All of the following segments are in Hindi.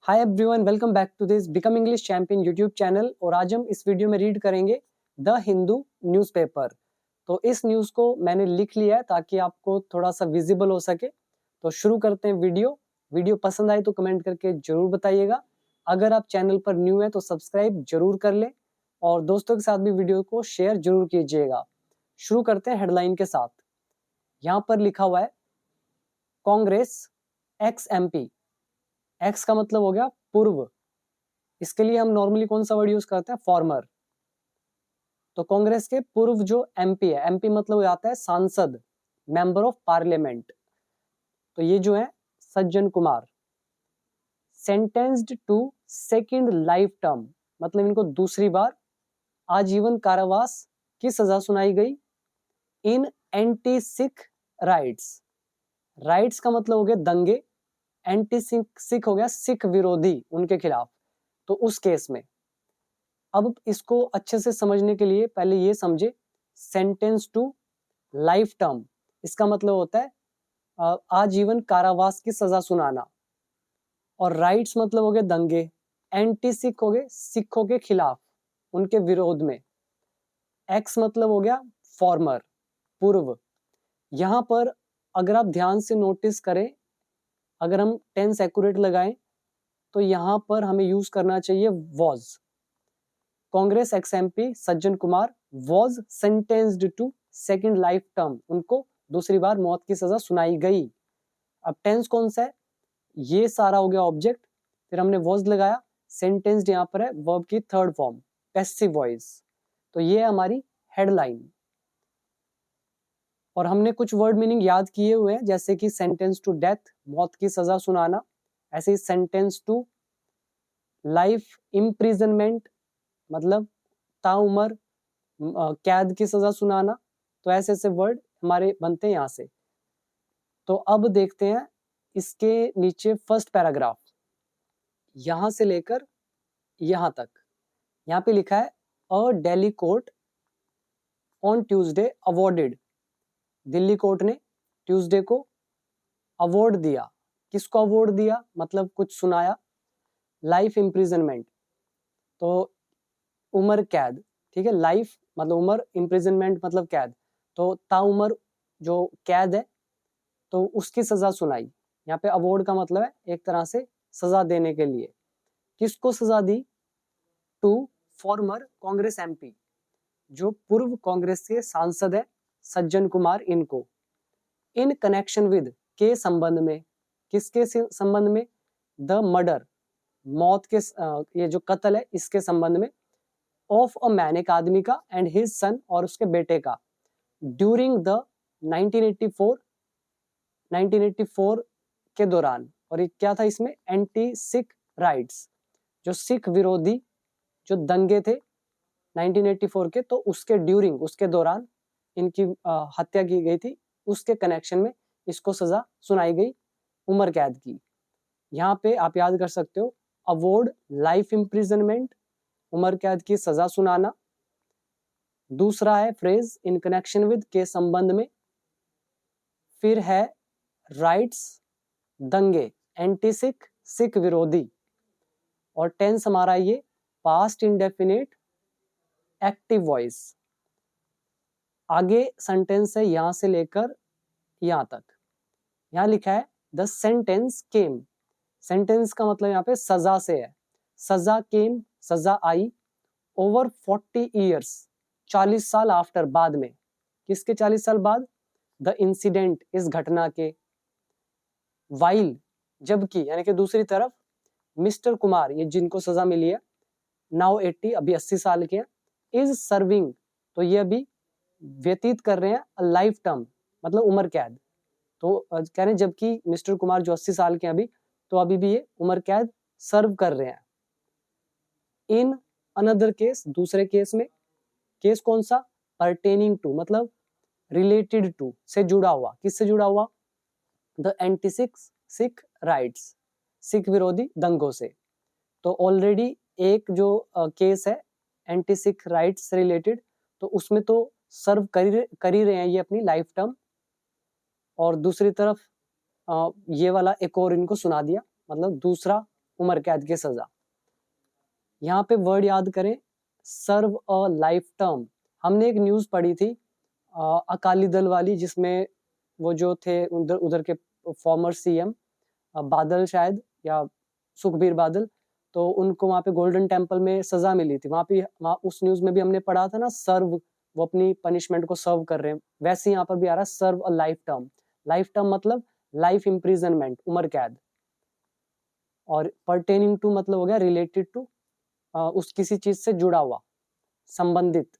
Hi everyone, welcome back to this become English champion YouTube channel. और आज हम इस वीडियो में रीड करेंगे द हिंदू न्यूज़पेपर। तो इस न्यूज़ को मैंने लिख लिया है ताकि आपको थोड़ा सा विजिबल हो सके। तो शुरू करते हैं वीडियो पसंद आए तो कमेंट करके जरूर बताइएगा। अगर आप चैनल पर न्यू है तो सब्सक्राइब जरूर कर लें और दोस्तों के साथ भी वीडियो को शेयर जरूर कीजिएगा। शुरू करते हैं हेडलाइन के साथ। यहाँ पर लिखा हुआ है कांग्रेस एक्स MP। एक्स का मतलब हो गया पूर्व, इसके लिए हम नॉर्मली कौन सा वर्ड यूज करते हैं? फॉर्मर। तो कांग्रेस के पूर्व जो MP है, MP मतलब हो जाता है सांसद, मेंबर ऑफ पार्लियामेंट। तो ये जो है Sajjan Kumar, sentenced to second life term, मतलब इनको दूसरी बार आजीवन कारावास की सजा सुनाई गई। इन एंटी सिख राइट्स, राइट्स का मतलब हो गया दंगे, एंटी सिख हो गया सिख विरोधी, उनके खिलाफ। तो उस केस में अब इसको अच्छे से समझने के लिए पहले ये समझे, सेंटेंस टू लाइफ टर्म इसका मतलब होता है आजीवन कारावास की सजा सुनाना। और राइट्स मतलब हो गए दंगे, एंटी सिख हो गए सिखों के खिलाफ, उनके विरोध में। एक्स मतलब हो गया फॉर्मर, पूर्व। यहां पर अगर आप ध्यान से नोटिस करें, अगर हम टेंस एक्यूरेट लगाएं तो यहां पर हमें यूज करना चाहिए was. Congress ex MP Sajjan Kumar was sentenced to second life term, उनको दूसरी बार मौत की सजा सुनाई गई। अब टेंस कौन सा है? ये सारा हो गया ऑब्जेक्ट, फिर हमने वॉज लगाया, सेंटेंस्ड यहाँ पर है वर्ब की थर्ड फॉर्म पैसिव वॉइस। तो ये है हमारी हेडलाइन। और हमने कुछ वर्ड मीनिंग याद किए हुए हैं, जैसे कि सेंटेंस टू डेथ, मौत की सजा सुनाना। ऐसे ही सेंटेंस टू लाइफ इम्प्रिजनमेंट, मतलब ताउम्र कैद की सजा सुनाना। तो ऐसे ऐसे वर्ड हमारे बनते हैं यहाँ से। तो अब देखते हैं इसके नीचे फर्स्ट पैराग्राफ, यहां से लेकर यहां तक। यहाँ पे लिखा है a Delhi court on Tuesday awarded, Delhi court ने ट्यूसडे को अवार्ड दिया। किसको अवार्ड दिया? मतलब कुछ सुनाया। लाइफ इम्प्रिजनमेंट, तो उम्र कैद, ठीक है। लाइफ मतलब उम्र, इम्प्रिजनमेंट मतलब कैद। तो ताउम्र जो कैद है तो उसकी सजा सुनाई। यहाँ पे अवार्ड का मतलब है एक तरह से सजा देने के लिए। किसको सजा दी? टू फॉर्मर कांग्रेस MP, जो पूर्व कांग्रेस के सांसद है सज्जन कुमार, इनको। इन कनेक्शन विद, के संबंध में, किसके संबंध में? द मर्डर, मौत के, ये जो कत्ल है इसके संबंध में। ऑफ अ मैन, एक आदमी का, एंड हिज सन, और उसके बेटे का। ड्यूरिंग द 1984 के दौरान। और ये क्या था इसमें? एंटी सिख राइट्स, जो सिख विरोधी जो दंगे थे 1984 के, तो उसके ड्यूरिंग, उसके दौरान इनकी हत्या की गई थी। उसके कनेक्शन में इसको सजा सुनाई गई उम्र कैद की। यहाँ पे आप याद कर सकते हो, अवॉर्ड लाइफ इम्प्रिजनमेंट, उम्र कैद की सजा सुनाना। दूसरा है फ्रेज इन कनेक्शन विद, के संबंध में। फिर है राइट्स, दंगे, एंटी सिख, सिख विरोधी। और टेंस हमारा ये पास्ट इंडेफिनिट एक्टिव वॉइस। आगे सेंटेंस है यहां से लेकर यहां तक। यहां लिखा है द सेंटेंस केम, सेंटेंस का मतलब यहाँ पे सजा से है। सजा केम, सजा आई। ओवर 40 ईयर्स, 40 साल आफ्टर, बाद में। किसके 40 साल बाद? द इंसिडेंट, इस घटना के। वाइल, जबकि, यानी कि दूसरी तरफ। मिस्टर कुमार, ये जिनको सजा मिली है, नाउ 80, अभी 80 साल के हैं। इज सर्विंग, तो ये अभी व्यतीत कर रहे हैं लाइफ टर्म, मतलब उम्र कैद। तो कह रहे हैं जबकि मिस्टर कुमार जो 80 साल के हैं अभी, तो अभी भी ये उम्र कैद सर्व कर रहे हैं। इन अनदर केस, दूसरे केस में। केस कौन सा? परटेनिंग टू, मतलब रिलेटेड टू, से जुड़ा हुआ। किससे जुड़ा हुआ? The anti Sikh rights, Sikh विरोधी दंगों से। तो ऑलरेडी एक जो केस है एंटी सिख राइट्स से रिलेटेड, तो उसमें तो सर्व कर ही रहे हैं ये अपनी लाइफ टर्म। और दूसरी तरफ ये वाला एक और इनको सुना दिया, मतलब दूसरा उम्र कैद की सजा। यहाँ पे वर्ड याद करें, सर्व अ लाइफ टर्म। हमने एक न्यूज़ पढ़ी थी अकाली दल वाली, जिसमें वो जो थे उधर के फॉर्मर सीएम बादल शायद, या सुखबीर बादल, तो उनको वहाँ पे गोल्डन टेम्पल में सजा मिली थी। वहाँ उस न्यूज़ में भी हमने पढ़ा था ना, सर्व, वो अपनी पनिशमेंट को सर्व कर रहे हैं। वैसे यहाँ पर भी आ रहा है serve a life term. Life term मतलब लाइफ इम्प्रिजनमेंट, उम्र कैद, और पर्टेनिंग टू मतलब हो गया रिलेटेड टू, उस किसी चीज से जुड़ा हुआ, संबंधित।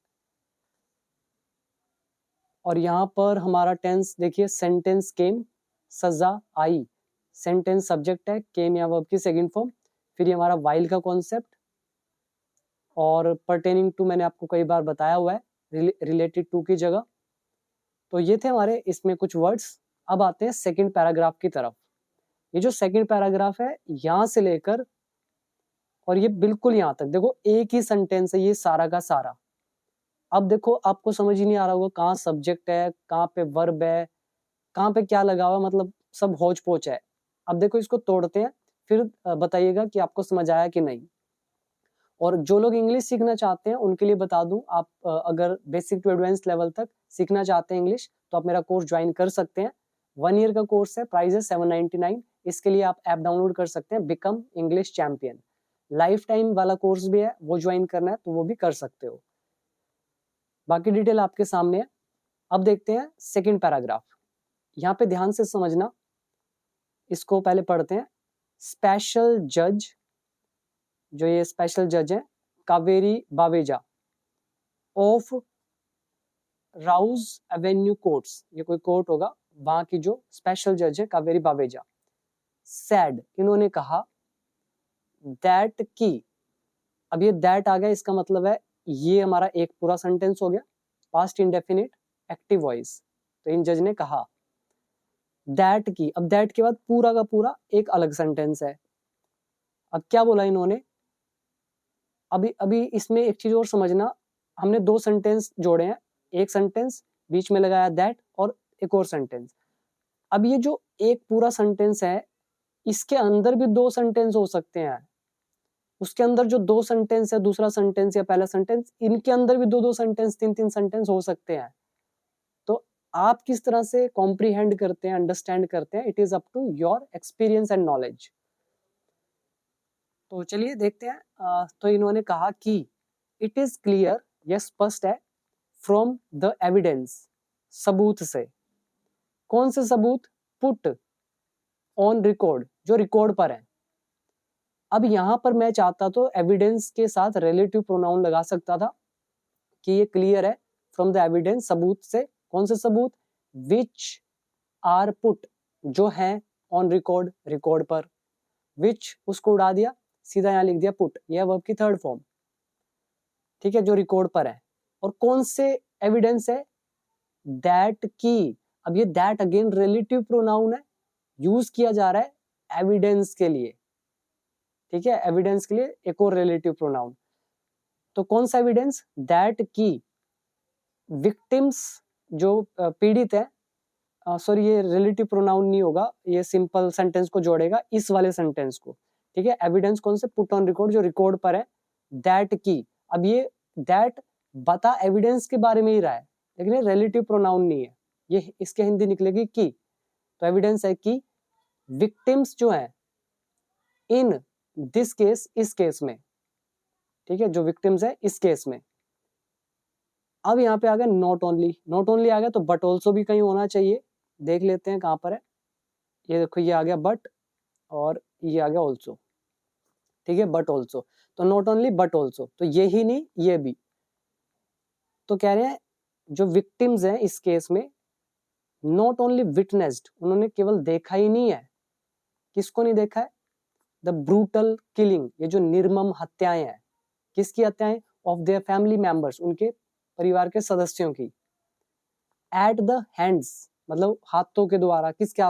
और यहाँ पर हमारा टेंस देखिए, सेंटेंस केम, सजा आई। सेंटेंस सब्जेक्ट है, केम या वर्ब की सेकंड फॉर्म। फिर ये हमारा वाइल का कॉन्सेप्ट, और पर्टेनिंग टू मैंने आपको कई बार बताया हुआ है, रिलेटेड टू की जगह। तो ये थे हमारे इसमें कुछ वर्ड्स। अब आते हैं सेकंड पैराग्राफ की तरफ। ये जो सेकंड पैराग्राफ है, यहाँ से लेकर और ये बिल्कुल यहाँ तक देखो एक ही सेंटेंस है ये सारा का सारा। अब देखो आपको समझ ही नहीं आ रहा होगा कहाँ सब्जेक्ट है, कहाँ पे वर्ब है, कहाँ पे क्या लगा हुआ, मतलब सब होच पोच है। अब देखो इसको तोड़ते हैं, फिर बताइएगा कि आपको समझ आया कि नहीं। और जो लोग इंग्लिश सीखना चाहते हैं उनके लिए बता दूं, आप अगर बेसिक टू एडवांस लेवल तक सीखना चाहते हैं इंग्लिश, तो आप मेरा कोर्स ज्वाइन कर सकते हैं। 1 ईयर का कोर्स है, प्राइस है 799। इसके लिए आप ऐप डाउनलोड कर सकते हैं, become English champion. Life time वाला कोर्स भी है, वो ज्वाइन करना है तो वो भी कर सकते हो। बाकी डिटेल आपके सामने है। अब देखते हैं सेकंड पैराग्राफ। यहाँ पे ध्यान से समझना, इसको पहले पढ़ते हैं। स्पेशल जज, जो ये स्पेशल जज है, Kaveri Baweja of Rouse Avenue courts, ये कोई कोर्ट होगा, वहां की जो स्पेशल जज है कावेरी बावेजा, सैड, इन्होंने कहा, दैट की, अब ये दैट आ गया, इसका मतलब है ये हमारा एक पूरा सेंटेंस हो गया, पास्ट इंडेफिनिट एक्टिव वॉइस। तो इन जज ने कहा दैट की, अब दैट के बाद पूरा का पूरा एक अलग सेंटेंस है। अब क्या बोला इन्होंने, अभी इसमें एक चीज और समझना, हमने 2 सेंटेंस जोड़े हैं, एक सेंटेंस बीच में लगाया दैट, और एक और सेंटेंस। अब ये जो एक पूरा सेंटेंस है, इसके अंदर भी 2 सेंटेंस हो सकते हैं। उसके अंदर जो 2 सेंटेंस है, दूसरा सेंटेंस या पहला सेंटेंस, इनके अंदर भी 2-2 सेंटेंस, 3-3 सेंटेंस हो सकते हैं। तो आप किस तरह से कॉम्प्रीहेंड करते हैं, अंडरस्टैंड करते हैं, it is up to your experience and knowledge. तो चलिए देखते हैं। तो इन्होंने कहा कि इट इज क्लियर, यह स्पष्ट है, फ्रॉम द एविडेंस, सबूत से। कौन से सबूत, पुट ऑन रिकॉर्ड, जो रिकॉर्ड पर है। अब यहां पर मैं चाहता तो एविडेंस के साथ रिलेटिव प्रोनाउन लगा सकता था कि ये क्लियर है फ्रॉम द एविडेंस, सबूत से। कौन से सबूत, विच आर पुट, जो है ऑन रिकॉर्ड, रिकॉर्ड पर। विच उसको उड़ा दिया, सीधा यहां लिख दिया पुट, यह वर्ब की थर्ड फॉर्म, ठीक है, जो रिकॉर्ड पर है। और कौन से एविडेंस है, दैट की। अब ये दैट अगेन रिलेटिव प्रोनाउन है, यूज किया जा रहा है एविडेंस के लिए, ठीक है, एविडेंस के लिए एक और रिलेटिव प्रोनाउन। तो कौन सा एविडेंस, दैट की विक्टिम्स, जो पीड़ित है, सॉरी ये रिलेटिव प्रोनाउन नहीं होगा, ये सिंपल सेंटेंस को जोड़ेगा इस वाले सेंटेंस को, ठीक है। एविडेंस कौन से, पुट ऑन रिकॉर्ड, जो रिकॉर्ड पर है, दैट की। अब ये दैट बता एविडेंस के बारे में ही रहा है, लेकिन ये रिलेटिव प्रोनाउन नहीं है, ये इसके हिंदी निकलेगी की। तो एविडेंस है कि विक्टिम्स जो है इन दिस केस, इस केस में, ठीक है, जो विक्टिम्स है इस केस में। अब यहाँ पे आ गया नॉट ओनली, नॉट ओनली आ गया तो बट ऑल्सो भी कहीं होना चाहिए, देख लेते हैं कहाँ पर है। ये देखो ये आ गया बट, और ये आ गया ऑल्सो, ठीक है, बट ऑल्सो। तो नॉट ओनली बट ऑल्सो, तो ये ही नहीं ये भी। तो कह रहे हैं जो विक्टिम्स हैं इस केस में, नॉट ओनली विटनेस्ड, उन्होंने केवल देखा ही नहीं है, किसको नहीं देखा है, द ब्रूटल किलिंग, ये जो निर्मम हत्याएं हैं, किसकी हत्याएं, ऑफ देयर फैमिली मेंबर्स, उनके परिवार के सदस्यों की। एट द हैंड्स मतलब हाथों के द्वारा, किसके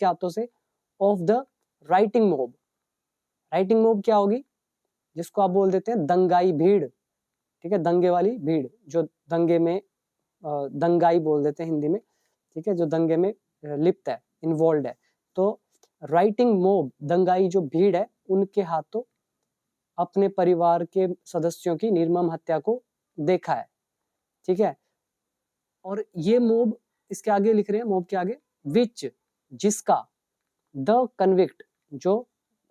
हाथों से, of the writing mob. Writing mob क्या होगी, जिसको आप बोल देते हैं दंगाई भीड़, ठीक है, दंगे वाली भीड़, जो दंगे में, दंगाई बोल देते हैं हिंदी में, ठीक है, जो दंगे में लिप्त है, इन्वॉल्व है। तो राइटिंग मॉब, दंगाई जो भीड़ है, उनके हाथों अपने परिवार के सदस्यों की निर्मम हत्या को देखा है। ठीक है, और ये मोब इसके आगे लिख रहे हैं, मोब के आगे विच, जिसका, द कन्विक्ट, जो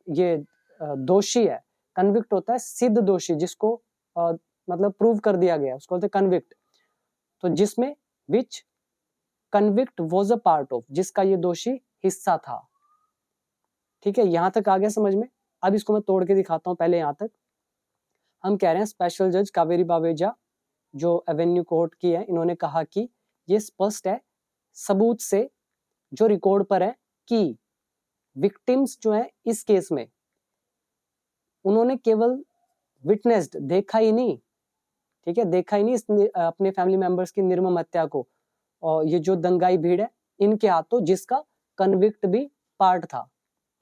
ये दोषी है, कन्विक्ट होता है सिद्ध दोषी, जिसको मतलब प्रूव कर दिया गया, उसको बोलते हैं कन्विक्ट। तो जिसमें which convict was a part of, जिसका ये दोषी हिस्सा था। ठीक है, यहां तक आ गया समझ में। अब इसको मैं तोड़ के दिखाता हूं। पहले यहां तक हम कह रहे हैं स्पेशल जज कावेरी बावेजा जो एवेन्यू कोर्ट की है, इन्होंने कहा कि ये स्पष्ट है सबूत से जो रिकॉर्ड पर है कि विक्टिम्स जो है इस केस में उन्होंने केवल विटनेस्ड, देखा ही नहीं, ठीक है, देखा ही नहीं अपने फैमिली मेंबर्स की निर्मम हत्या को, और ये जो दंगाई भीड़ है इनके हाथों, जिसका कन्विक्ट भी पार्ट था।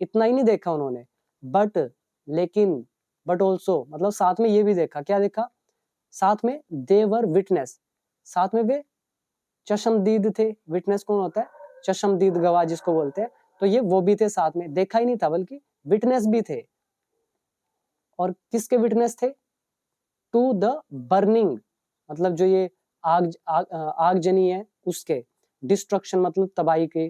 इतना ही नहीं देखा उन्होंने, बट ऑल्सो, मतलब साथ में ये भी देखा, क्या देखा, साथ में दे वर विटनेस, साथ में वे चश्मदीद थे। विटनेस कौन होता है, चश्मदीद गवाह जिसको बोलते हैं। तो ये वो भी थे साथ में, देखा ही नहीं था बल्कि विटनेस भी थे। और किसके विटनेस थे, टू द बर्निंग, मतलब जो ये आगजनी है उसके, डिस्ट्रक्शन मतलब तबाही के,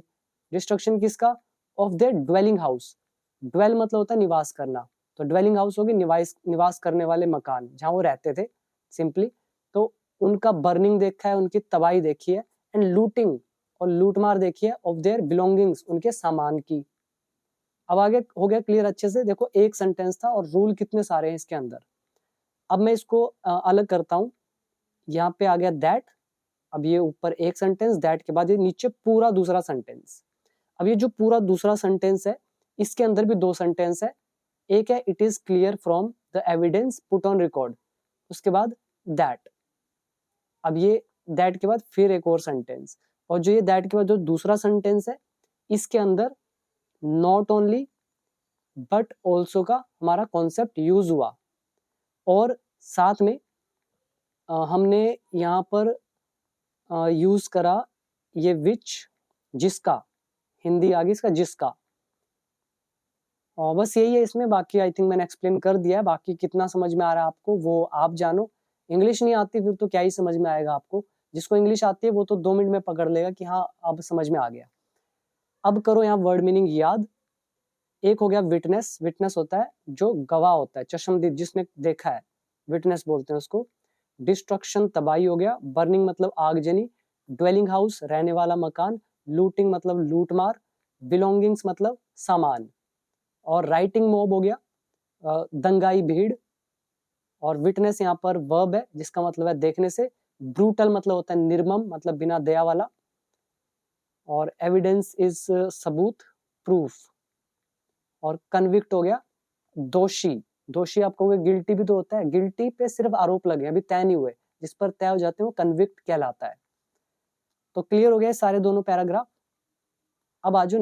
डिस्ट्रक्शन किसका, of their dwelling house. Dwell मतलब होता है निवास करना, तो ड्वेलिंग हाउस होगी निवास करने वाले मकान जहां वो रहते थे सिंपली। तो उनका बर्निंग देखा है, उनकी तबाही देखी है, एंड लूटिंग, और लूटमार देखी है, ऑफ देयर बिलोंगिंग्स, उनके सामान की। अब आगे हो गया क्लियर अच्छे से। देखो एक सेंटेंस था और रूल कितने सारे हैं इसके अंदर। अब मैं इसको अलग करता हूं। यहाँ पे आ गया दैट, अब ये ऊपर एक सेंटेंस, दैट के बाद ये नीचे पूरा दूसरा सेंटेंस। अब ये जो पूरा दूसरा सेंटेंस है इसके अंदर भी दो सेंटेंस है। एक है it is clear from the evidence put on record, उसके बाद दैट। अब ये दैट के बाद फिर एक और सेंटेंस, और जो ये दैट के बाद जो दूसरा सेंटेंस है इसके अंदर नॉट ओनली बट ऑल्सो का हमारा कॉन्सेप्ट यूज हुआ, और साथ में हमने यहाँ पर यूज करा ये विच, जिसका, हिंदी आ गई इसका जिसका। और बस यही है इसमें, बाकी आई थिंक मैंने एक्सप्लेन कर दिया है। बाकी कितना समझ में आ रहा है आपको वो आप जानो। इंग्लिश नहीं आती फिर तो क्या ही समझ में आएगा आपको। जिसको इंग्लिश आती है वो तो 2 मिनट में पकड़ लेगा कि हाँ अब समझ में आ गया। अब करो यहाँ वर्ड मीनिंग याद। एक हो गया विटनेस, विटनेस होता है जो गवाह होता है, चश्मदीद, जिसने देखा है, विटनेस बोलते हैं उसको। डिस्ट्रक्शन तबाही हो गया, बर्निंग मतलब आगजनी, ड्वेलिंग हाउस रहने वाला मकान, लूटिंग मतलब लूटमार, बिलोंगिंग्स मतलब सामान, और राइटिंग मॉब हो गया दंगाई भीड़, और विटनेस यहाँ पर वर्ब है जिसका मतलब है देखने से, ब्रूटल मतलब होता है निर्मम, मतलब बिना दया वाला, और एविडेंस इज सबूत, प्रूफ, और कन्विक्ट हो गया दोषी। दोषी आप कहोगे गिल्टी भी तो होता है, गिल्टी पे सिर्फ आरोप लगे अभी तय नहीं हुए, जिस पर तय हो जाते हैं वो कन्विक्ट कहलाता है। तो क्लियर हो गया सारे दोनों पैराग्राफ। अब आ जाओ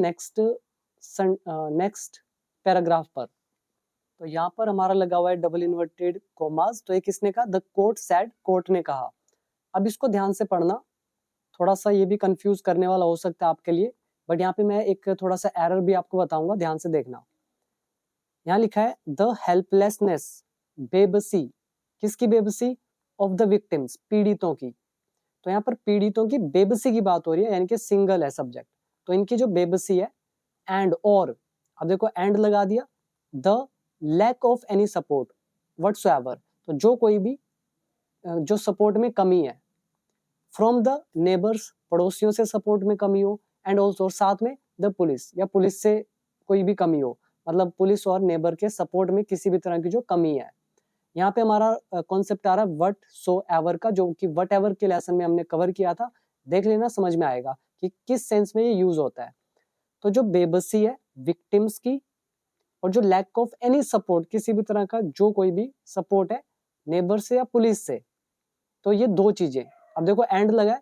नेक्स्ट पैराग्राफ पर। तो यहाँ पर हमारा लगा हुआ है डबल इन्वर्टेड कोमास। तो एक किसने कहा, द कोर्ट सेड, कोर्ट ने कहा। अब इसको ध्यान से पढ़ना, थोड़ा सा ये भी कंफ्यूज करने वाला हो सकता है आपके लिए, बट यहाँ पे मैं एक थोड़ा सा एरर भी आपको बताऊंगा, ध्यान से देखना। यहाँ लिखा है द हेल्पलेसनेस, बेबसी, किसकी बेबसी, ऑफ द विक्टिम्स, पीड़ितों की। तो यहाँ पर पीड़ितों की बेबसी की बात हो रही है, यानी कि सिंगल है सब्जेक्ट, तो इनकी जो बेबसी है, एंड और, अब देखो एंड लगा दिया, the lack of any support whatsoever, तो जो कोई भी जो सपोर्ट में कमी है, फ्रॉम द नेबर्स, पड़ोसियों से सपोर्ट में कमी हो, एंड ऑल्सो साथ में द पुलिस, या पुलिस से कोई भी कमी हो, मतलब पुलिस और नेबर के सपोर्ट में किसी भी तरह की जो कमी है। यहाँ पे हमारा कॉन्सेप्ट आ रहा है वट सो एवर का, जो कि वट एवर के लेसन में हमने कवर किया था, देख लेना, समझ में आएगा कि किस सेंस में ये यूज होता है। तो जो बेबसी है विक्टिम्स की, और जो लैक ऑफ एनी सपोर्ट, किसी भी तरह का जो कोई भी सपोर्ट है नेबर से या पुलिस से, तो ये दो चीजें। अब देखो एंड लगा है,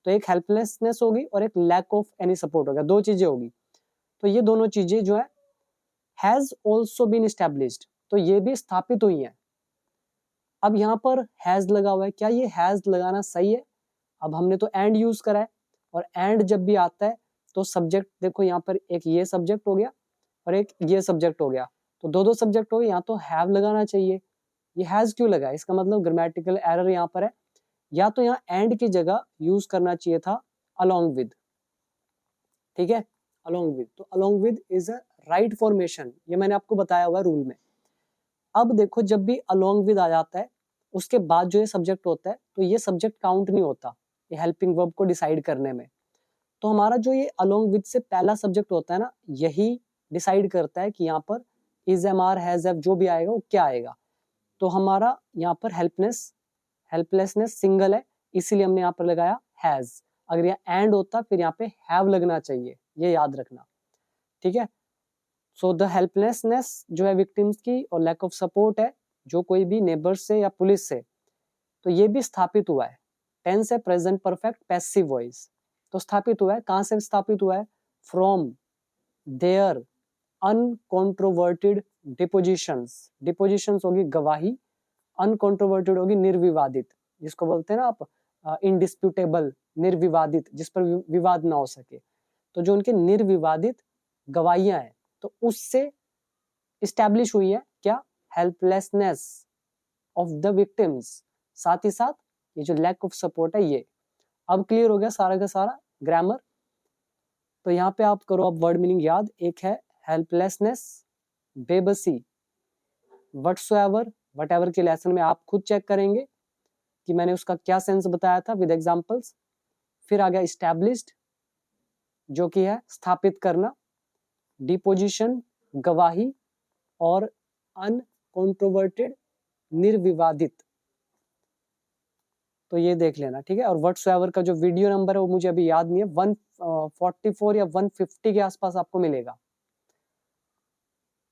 तो एक हेल्पलेसनेस होगी और एक लैक ऑफ एनी सपोर्ट होगा, दो चीजें होगी। तो ये दोनों चीजें जो है हैज ऑल्सो बीन एस्टैब्लिश्ड, तो ये भी स्थापित हुई है। अब यहाँ पर हैज लगा हुआ है, क्या ये हैज लगाना सही है? अब हमने तो एंड यूज करा है, और एंड जब भी आता है तो सब्जेक्ट, देखो यहाँ पर एक ये सब्जेक्ट हो गया और एक ये सब्जेक्ट हो गया, तो दो सब्जेक्ट हो गए, यहाँ तो हैव लगाना चाहिए, ये हैज क्यों लगा, इसका मतलब ग्रामेटिकल एरर यहाँ पर है, या तो यहाँ एंड की जगह यूज करना चाहिए था अलोंग विद, ठीक है, अलोंग विद, तो along with is a right formation, ये मैंने आपको बताया हुआ रूल में। अब देखो जब भी अलोंग विद आ जाता है उसके बाद जो ये सब्जेक्ट होता है तो ये सब्जेक्ट काउंट नहीं होता ये हेल्पिंग वर्ब को डिसाइड करने में। तो हमारा जो ये अलोंग विद से पहला सब्जेक्ट होता है ना, यही डिसाइड करता है कि यहाँ पर is, am, are, has, have जो भी आएगा वो क्या आएगा। तो हमारा यहाँ पर हेल्पलेसनेस सिंगल है, इसीलिए हमने यहाँ पर लगाया हैज। अगर यहाँ एंड होता फिर यहाँ पे हैव लगना चाहिए, ये याद रखना, ठीक है। सो द हेल्पलेसनेस जो है विक्टिम्स की और लैक ऑफ सपोर्ट है जो कोई भी नेबर से या पुलिस से, तो ये भी स्थापित हुआ है। टेंस है प्रेजेंट परफेक्ट पैसिव वॉइस, तो स्थापित हुआ है, कहां से स्थापित हुआ है, फ्रॉम देयर अनकॉन्ट्रोवर्टेड डिपोजिशंस, डिपोजिशंस होगी गवाही, अनकॉन्ट्रोवर्टेड होगी निर्विवादित, जिसको बोलते हैं ना आप इनडिस्प्यूटेबल, निर्विवादित, जिस पर विवाद ना हो सके, तो जो उनके निर्विवादित गवाहियां हैं तो उससे इस्टेब्लिश हुई है क्या, हेल्पलेसनेस ऑफ द विक्टिम्स, साथ ही साथ ये जो लैक ऑफ सपोर्ट है ये। अब क्लियर हो गया सारा का सारा ग्रामर। तो यहाँ पे आप करो अब वर्ड मीनिंग याद, एक है हेल्पलेसनेस, बेबसी, व्हाटसोएवर, व्हाटएवर के लेसन में आप खुद चेक करेंगे कि मैंने उसका क्या सेंस बताया था विद एग्जांपल्स। फिर आ गया इस्टेब्लिश्ड जो कि है स्थापित करना, डिपोजिशन गवाही, और अनकॉन्ट्रोवर्टेड निर्विवादित, तो ये देख लेना, ठीक है। और व्हाटसोएवर का जो वीडियो नंबर है वो मुझे अभी याद नहीं है, 144 या 150 के आसपास आपको मिलेगा।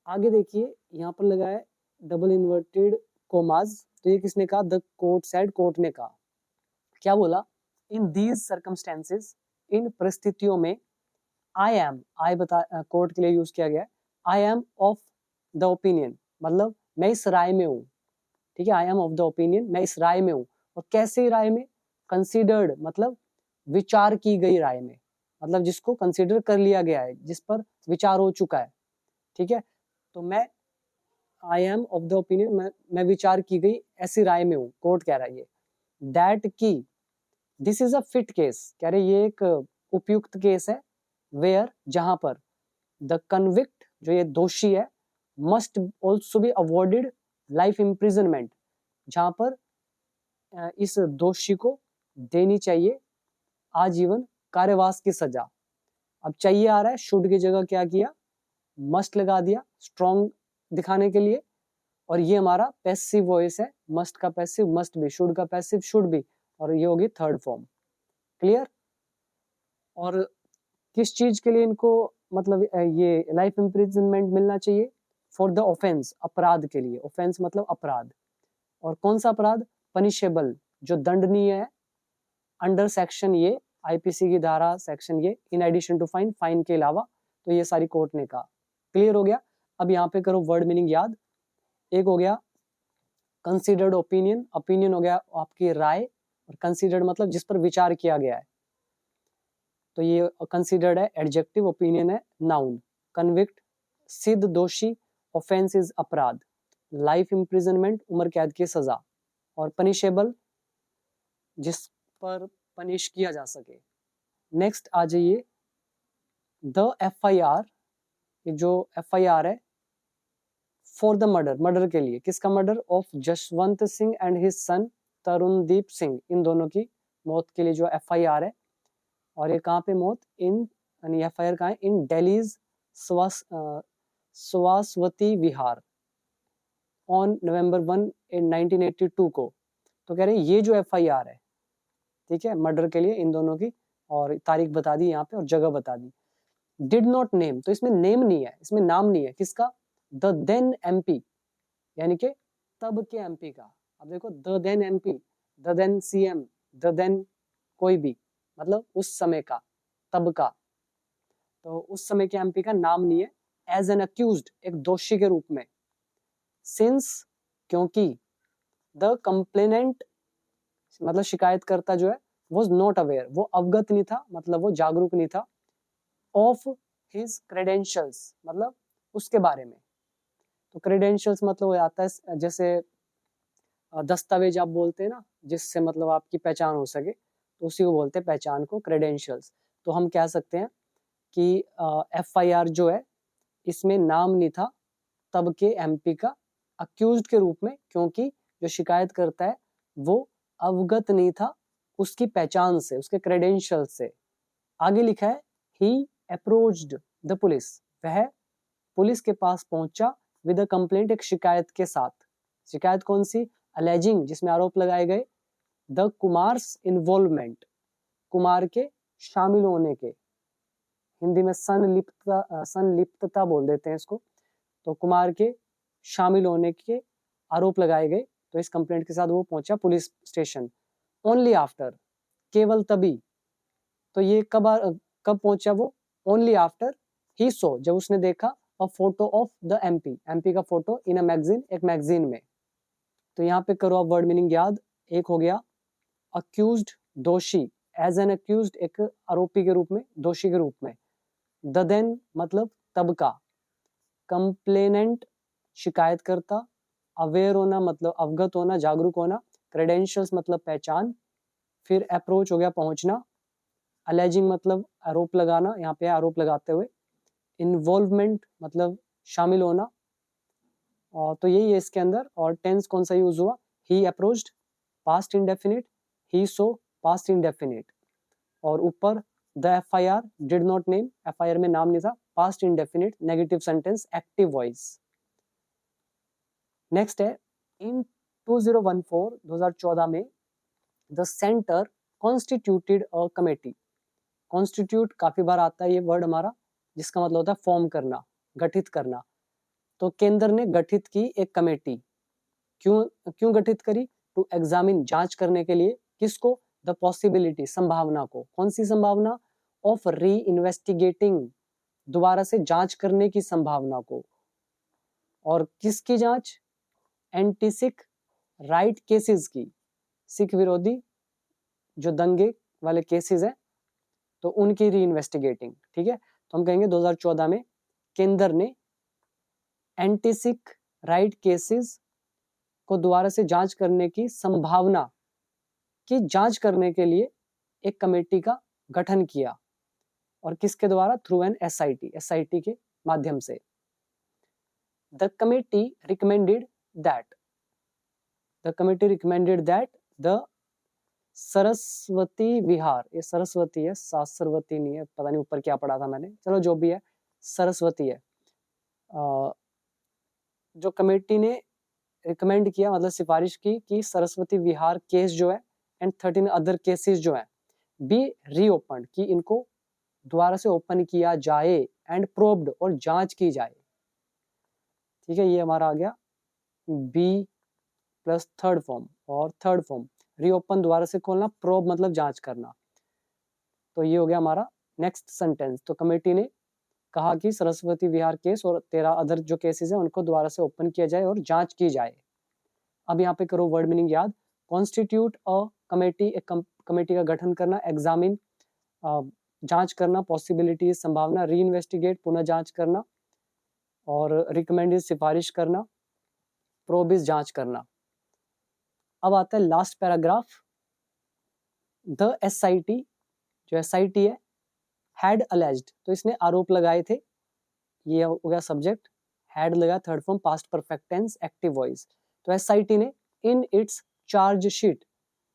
आगे देखिए यहाँ पर लगा है डबल इन्वर्टेड कोमाज, तो ये किसने कहा, द कोर्ट सेड, कोर्ट ने कहा, क्या बोला, इन दीज सर्कमस्टेंसेस, इन परिस्थितियों में, आई एम, आई बता कोर्ट के लिए यूज किया गया, I am of the opinion, मतलब मैं इस राय में हूँ, ठीक है, I am of the opinion, मैं इस राय में हूँ। और कैसे राय में, कंसीडर्ड मतलब विचार की गई राय में, मतलब जिसको कंसीडर कर लिया गया है, जिस पर विचार हो चुका है, ठीक है। तो मैं I am of the opinion, मैं विचार की गई ऐसी राय में हूँ, कोर्ट कह रहा है ये। दैट की, this is a fit case, कह रहे ये एक उपयुक्त केस है, वेयर, जहां पर, द कन्विक्ट जो ये दोषी है, must also be awarded life imprisonment, जहां पर इस दोषी को देनी चाहिए आजीवन कारावास की सजा। अब चाहिए आ रहा है, शुड की जगह क्या किया, मस्ट लगा दिया स्ट्रॉन्ग दिखाने के लिए, और ये हमारा पैसिव वॉइस है, मस्ट का पैसिव मस्ट बी, शुड का पैसिव शुड बी, और ये होगी थर्ड फॉर्म, क्लियर। और किस चीज के लिए इनको मतलब ये लाइफ इम्प्रिजनमेंट मिलना चाहिए, फॉर द ऑफेंस, अपराध के लिए, ऑफेंस मतलब अपराध, और कौन सा अपराध, पनिशेबल जो दंडनीय है, अंडर सेक्शन ये आईपीसी की धारा सेक्शन ये, in addition to fine, fine के अलावा, तो ये सारी कोर्ट ने कहा, क्लियर हो गया। अब यहाँ पे करो वर्ड मीनिंग याद, एक हो गया कंसीडर्ड ओपिनियन, ओपिनियन हो गया आपकी राय, और कंसीडर्ड मतलब जिस पर विचार किया गया है, तो ये कंसीडर्ड है एडजेक्टिव, ओपिनियन है नाउन। कन्विक्ट सिद्ध दोषी, ऑफेंस इज अपराध, लाइफ इम्प्रिजनमेंट उम्र कैद की सजा, और पनिशेबल जिस पर पनिश किया जा सके। नेक्स्ट आ जाइए द एफआईआर, ये जो एफआईआर है फॉर द मर्डर, मर्डर के लिए, किसका murder, of Jaswant Singh and his son Tarundeep Singh, इन दोनों की मौत के लिए जो एफआईआर है, और ये कहाँ पे मौत, इन एफआईआर कहाँ है, इन दिल्लीज स्वासवती विहार ऑन नवंबर 1 1982 को। तो कह रहे हैं ये जो एफआईआर है, ठीक है, मर्डर के लिए इन दोनों की, और तारीख बता दी यहाँ पे और जगह बता दी। डिड नॉट नेम, तो इसमें नेम नहीं है, इसमें नाम नहीं है, किसका, द देन एमपी, यानी कि तब के एमपी का। अब देखो the then MP, the then CM, the then कोई भी, मतलब उस समय का, तब का, तो उस समय के एमपी का नाम नहीं है। एज एन अक्यूज्ड, एक दोषी के रूप में। सिंस, क्योंकि, द कंप्लेनेंट मतलब शिकायतकर्ता जो है, वॉज नॉट अवेयर, वो अवगत नहीं था, मतलब वो जागरूक नहीं था, ऑफ हिज क्रेडेंशियल्स मतलब उसके बारे में। तो क्रेडेंशियल्स मतलब हो जाता है जैसे दस्तावेज आप बोलते हैं ना, जिससे मतलब आपकी पहचान हो सके, तो उसी को बोलते हैं पहचान को, क्रेडेंशियल्स। तो हम कह सकते हैं कि FIR जो है इसमें नाम नहीं था तब के MP का अक्यूज्ड के रूप में, क्योंकि जो शिकायत करता है वो अवगत नहीं था उसकी पहचान से, उसके क्रेडेंशियल से। आगे लिखा है ही अप्रोच्ड द पुलिस, वह पुलिस के पास पहुंचा विद अ कंप्लेंट, एक शिकायत के साथ। शिकायत कौन सी? अलेजिंग, जिसमें आरोप लगाए गए द कुमार्स इन्वॉल्वमेंट, कुमार के शामिल होने के, हिंदी में संलिप्तता बोल देते हैं इसको। तो कुमार के शामिल होने के आरोप लगाए गए, तो इस कंप्लेंट के साथ वो पहुंचा पुलिस स्टेशन। ओनली आफ्टर, केवल तभी। तो ये कब पहुंचा वो? ओनली आफ्टर ही सो, जब उसने देखा अ फोटो ऑफ द MP का फोटो इन अ मैगजीन, एक मैगजीन में। तो यहाँ पे करो आप वर्ड मीनिंग याद। एक हो गया अक्यूज्ड, दोषी, एज एन अक्यूज्ड, एक आरोपी के रूप में, दोषी के रूप में। द देन मतलब तब का। कंप्लेनेंट शिकायतकर्ता, अवेयर होना मतलब अवगत होना, जागरूक होना। क्रेडेंशियल्स मतलब पहचान। फिर अप्रोच हो गया पहुंचना। अलेजिंग मतलब आरोप लगाना, यहाँ पे आरोप लगाते हुए। इन्वॉल्वमेंट मतलब शामिल होना। और तो यही है इसके अंदर। और टेंस कौन सा यूज हुआ? ही अप्रोच्ड, पास्ट इंडेफिनिट। ही सो, पास्ट इंडेफिनिट। और ऊपर the FIR did not name, FIR में नाम नहीं था, past indefinite, negative sentence, active voice. Next है इन 2014 में the centre constituted a committee. Constitute काफी बार आता है ये वर्ड हमारा, जिसका मतलब होता है फॉर्म करना, गठित करना। तो केंद्र ने गठित की एक कमेटी। क्यों गठित करी? टू एग्जामिन, जांच करने के लिए। किसको? द पॉसिबिलिटी, संभावना को। कौन सी संभावना? ऑफ री इन्वेस्टिगेटिंग, दोबारा से जांच करने की संभावना को। और किसकी जांच? एंटी सिख राइट केसेस की, सिख विरोधी जो दंगे वाले केसेस हैं, तो उनकी री इन्वेस्टिगेटिंग। ठीक है, तो हम कहेंगे 2014 में केंद्र ने एंटी सिख राइट केसेस को दोबारा से जांच करने की संभावना की जांच करने के लिए एक कमेटी का गठन किया। और किसके द्वारा? थ्रू एन SIT के माध्यम से। The committee recommended that the Saraswati Vihar, ये सरस्वती है, सास्वती नहीं है, पता नहीं ऊपर क्या पढ़ा था मैंने, चलो जो भी है, सरस्वती है। जो कमेटी ने रिकमेंड किया मतलब सिफारिश की कि सरस्वती विहार केस जो है एंड 13 अदर केसेस जो है बी रीओपन, कि इनको दोबारा से ओपन किया जाए, एंड प्रोब्ड, और जांच की जाए। ठीक है, ये हमारा आ गया B प्लस थर्ड फॉर्म। और थर्ड फॉर्म रीओपन, दोबारा से खोलना, प्रोब मतलब जांच करना। तो ये हो गया हमारा नेक्स्ट सेंटेंस। तो कमेटी ने कहा कि सरस्वती विहार केस और 13 अदर जो केसेस हैं उनको दोबारा से ओपन किया जाए और जांच की जाए। अब यहाँ पे करो वर्ड मीनिंग याद। कॉन्स्टिट्यूट अ कमेटी, एक कमेटी का गठन करना। एग्जामिन जांच करना, पॉसिबिलिटी संभावना। री इन्वेस्टिगेट पुनः जांच करना। और रिकमेंड सिफारिश करना। प्रोब जांच करना। अब आता है लास्ट पैराग्राफ। द SIT, जो SIT है, हैड अलेज्ड, तो इसने आरोप लगाए थे। ये हो गया सब्जेक्ट, हैड लगा third form, past perfect tense, active voice. तो SIT ने इन इट्स चार्जशीट,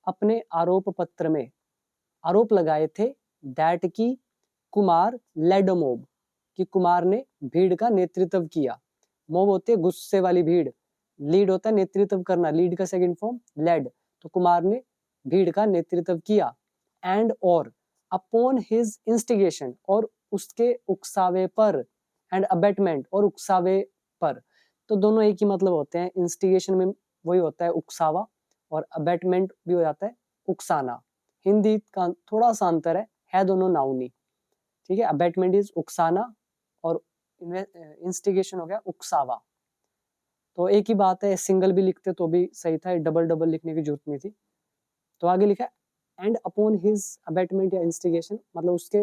अपने आरोप पत्र में आरोप लगाए थे दैट की कुमार लेड मोब, कि कुमार ने भीड़ का नेतृत्व किया। मोब होती है गुस्से वाली भीड़, लीड होता है नेतृत्व करना, लीड का सेकंड फॉर्म लेड। तो कुमार ने भीड़ का नेतृत्व किया। एंड और अपॉन हिज इंस्टिगेशन, और उसके उकसावे पर। एंड अबेटमेंट, और उकसावे पर। तो दोनों एक ही मतलब होते हैं। इंस्टिगेशन में वही होता है उकसावा, और अबेटमेंट भी हो जाता है उकसाना। हिंदी का थोड़ा सा अंतर है दोनों नाउनी। ठीक है, अबेटमेंट इज उकसाना और इंस्टिगेशन हो गया उकसावा। तो एक ही बात है, सिंगल भी लिखते तो भी सही था, डबल डबल लिखने की जरूरत नहीं थी। तो आगे लिखा है एंड अपॉन हिज अबेटमेंट या इंस्टिगेशन, मतलब उसके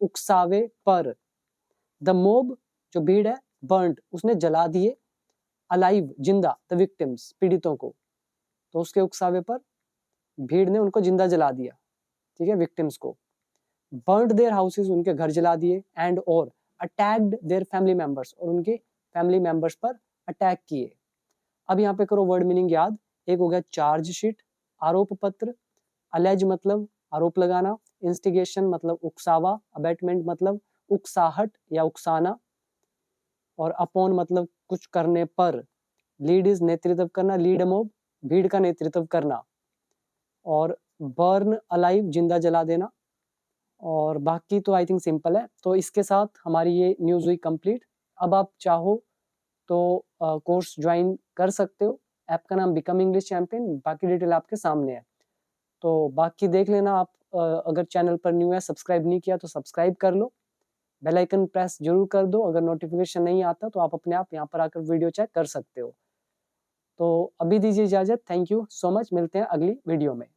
उकसावे पर। द मोब, जो भीड़ है, बर्न्ड, उसने जला दिए, अलाइव, जिंदा, द विक्टिम्स, पीड़ितों को, तो उसके उकसावे पर भीड़ ने उनको जिंदा जला दिया, ठीक है, विक्टिम्स को। बर्न्ड देयर हाउसेस, उनके घर जला दिए, एंड और अटैक्ड देयर फैमिली मेंबर्स, और उनके फैमिली मेंबर्स पर अटैक किए। अब यहाँ पे करो वर्ड मीनिंग याद। एक हो गया चार्ज शीट, आरोप पत्र, अलेज मतलब आरोप लगाना, इंस्टिगेशन मतलब उकसावा, अबेटमेंट मतलब उकसाहट या उकसाना, और अपॉन मतलब कुछ करने पर, लीड इज नेतृत्व करना, लीड मोब भीड़ का नेतृत्व करना, और बर्न अलाइव जिंदा जला देना। और बाकी तो आई थिंक सिंपल है। तो इसके साथ हमारी ये न्यूज़ हुई कंप्लीट। अब आप चाहो तो कोर्स ज्वाइन कर सकते हो। ऐप का नाम बिकम इंग्लिश चैंपियन, बाकी डिटेल आपके सामने है। तो बाकी देख लेना आप। अगर चैनल पर न्यू है, सब्सक्राइब नहीं किया तो सब्सक्राइब कर लो, बेल आइकन प्रेस जरूर कर दो। अगर नोटिफिकेशन नहीं आता तो आप अपने आप यहाँ पर आकर वीडियो चेक कर सकते हो। तो अभी दीजिए इजाजत। थैंक यू सो मच, मिलते हैं अगली वीडियो में।